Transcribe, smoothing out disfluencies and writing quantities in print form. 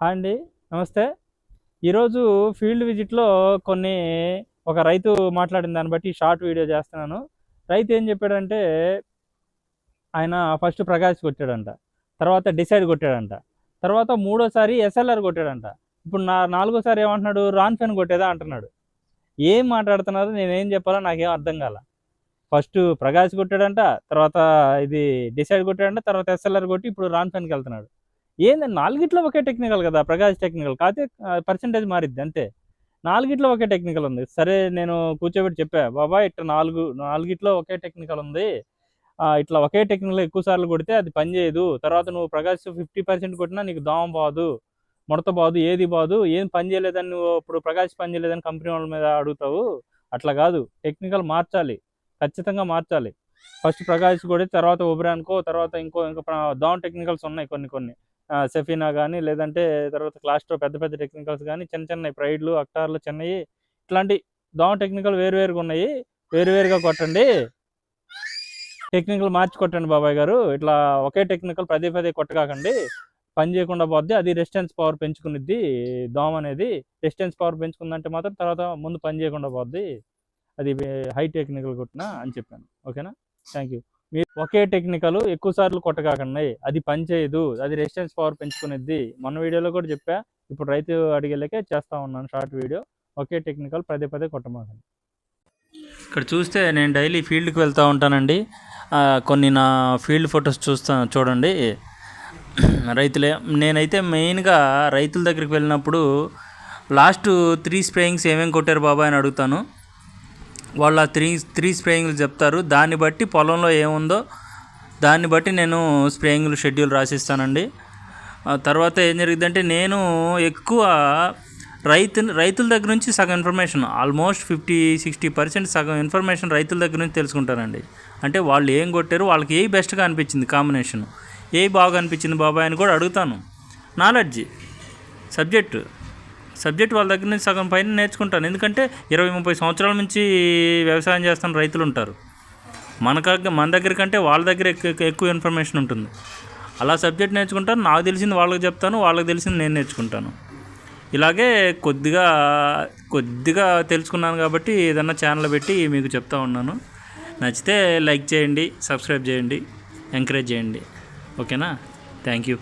Hi అండి. నమస్తే. ఈరోజు ఫీల్డ్ విజిట్‌లో కొన్ని ఒక రైతు మాట్లాడిన దాన్ని బట్టి షార్ట్ వీడియో చేస్తున్నాను. రైతు ఏం చెప్పాడంటే, ఆయన ఫస్ట్ ప్రకాష్ కొట్టాడంట. తర్వాత డిసైడ్ కొట్టాడంట. తర్వాత మూడోసారి ఎస్ఎల్ఆర్ కొట్టాడంట. ఇప్పుడు నాలుగోసారి ఏమంటున్నాడు? రాన్‌ఫెన్ కొట్టేదా అంటున్నాడు. ఏం మాట్లాడుతున్నారు? నేనేం చెప్పాలో నాకేం అర్థం కాల. ఫస్ట్ ప్రకాష్ కొట్టాడంట. తర్వాత ఇది డిసైడ్ కొట్టాడంట. తర్వాత ఎస్ఎల్ఆర్ కొట్టి ఇప్పుడు రాన్‌ఫెన్‌కెళ్తున్నాడు. ఏందండి నాలుగిట్లో ఒకే టెక్నికల్ కదా! ప్రకాష్ టెక్నికల్. కాకపోతే పర్సెంటేజ్ మారిద్ది అంతే. నాలుగిట్లో ఒకే టెక్నికల్ ఉంది. సరే నేను కూర్చోబెట్టి చెప్పా. బాబాయ్ ఇట్లా నాలుగిట్లో ఒకే టెక్నికల్ ఉంది. ఇట్లా ఒకే టెక్నికల్ ఎక్కువ సార్లు కొడితే అది పని చేయదు. తర్వాత నువ్వు ప్రకాష్ 50% కొట్టినా నీకు దోమ పోదు, ముడత పోదు, ఏది పోదు. ఏం పని చేయలేదని నువ్వు ఇప్పుడు ప్రకాష్ పని చేయలేదని కంపెనీ వాళ్ళ మీద అడుగుతావు. అట్లా కాదు. టెక్నికల్ మార్చాలి. ఖచ్చితంగా మార్చాలి. ఫస్ట్ ప్రకాష్ కొడి తర్వాత ఒబెరాన్‌కో తర్వాత ఇంకా దోమ టెక్నికల్స్ ఉన్నాయి కొన్ని. సెఫీనా కానీ లేదంటే తర్వాత క్లాస్‌లో పెద్ద పెద్ద టెక్నికల్స్ కానీ చిన్నయి ప్రైడ్‌లు, అక్టార్‌లు చిన్నయి ఇట్లాంటి దోమ టెక్నికల్ వేరుగా ఉన్నాయి. వేరుగా కొట్టండి. టెక్నికల్ మార్చి కొట్టండి బాబాయ్ గారు. ఇట్లా ఒకే టెక్నికల్ పదే కొట్టకాకండి. పని చేయకుండా పోద్ది. అది రెసిస్టెన్స్ పవర్ పెంచుకునిద్ది దోమ అనేది. రెసిస్టెన్స్ పవర్ పెంచుకుందంటే మాత్రం తర్వాత ముందు పని చేయకుండా పోద్ది. అది హై టెక్నికల్ కొట్టినా అని చెప్పాను. ఓకేనా? Thank you. మీరు ఒకే టెక్నికల్ ఎక్కువ సార్లు కొట్టకాకండి. అది పని చేయదు. అది రెసిస్టెన్స్ పవర్ పెంచుకునిద్ది. మొన్న వీడియోలో కూడా చెప్పా. ఇప్పుడు రైతు అడిగేలకే చేస్తా ఉన్నాను షార్ట్ వీడియో. ఒకే టెక్నికల్ పదే కొట్టమాకండి. ఇక్కడ చూస్తే నేను డైలీ ఫీల్డ్కి వెళ్తూ ఉంటానండి. కొన్ని నా ఫీల్డ్ ఫొటోస్ చూడండి. రైతులే. నేనైతే మెయిన్గా రైతుల దగ్గరికి వెళ్ళినప్పుడు లాస్ట్ 3 స్ప్రేయింగ్స్ ఏమేమి కొట్టారు బాబాయ్ అని అడుగుతాను. వాళ్ళు ఆ త్రీ స్ప్రేయింగ్లు చెప్తారు. దాన్ని బట్టి పొలంలో ఏముందో దాన్ని బట్టి నేను స్ప్రేయింగ్లు షెడ్యూల్ రాసిస్తానండి. తర్వాత ఏం జరిగిందంటే నేను ఎక్కువ రైతుల దగ్గర నుంచి సగం ఇన్ఫర్మేషన్ ఆల్మోస్ట్ 50-60% సగం ఇన్ఫర్మేషన్ రైతుల దగ్గర నుంచి తెలుసుకుంటానండి. అంటే వాళ్ళు ఏం కొట్టారు, వాళ్ళకి ఏ బెస్ట్గా అనిపించింది కాంబినేషన్, ఏ బాగా అనిపించింది బాబాయ్ అని కూడా అడుగుతాను. నాలెడ్జ్ సబ్జెక్ట్ వాళ్ళ దగ్గర నుంచి సగం పైన నేర్చుకుంటాను. ఎందుకంటే 20-30 సంవత్సరాల నుంచి వ్యవసాయం చేస్తున్న రైతులు ఉంటారు. మన దగ్గర కంటే వాళ్ళ దగ్గర ఎక్కువ ఇన్ఫర్మేషన్ ఉంటుంది. అలా సబ్జెక్ట్ నేర్చుకుంటాను. నాకు తెలిసింది వాళ్ళకి చెప్తాను, వాళ్ళకి తెలిసింది నేను నేర్చుకుంటాను. ఇలాగే కొద్దిగా తెలుసుకున్నాను కాబట్టి ఏదన్నా ఛానల్ పెట్టి మీకు చెప్తా ఉన్నాను. నచ్చితే లైక్ చేయండి, సబ్స్క్రైబ్ చేయండి, ఎంకరేజ్ చేయండి. ఓకేనా? Thank you.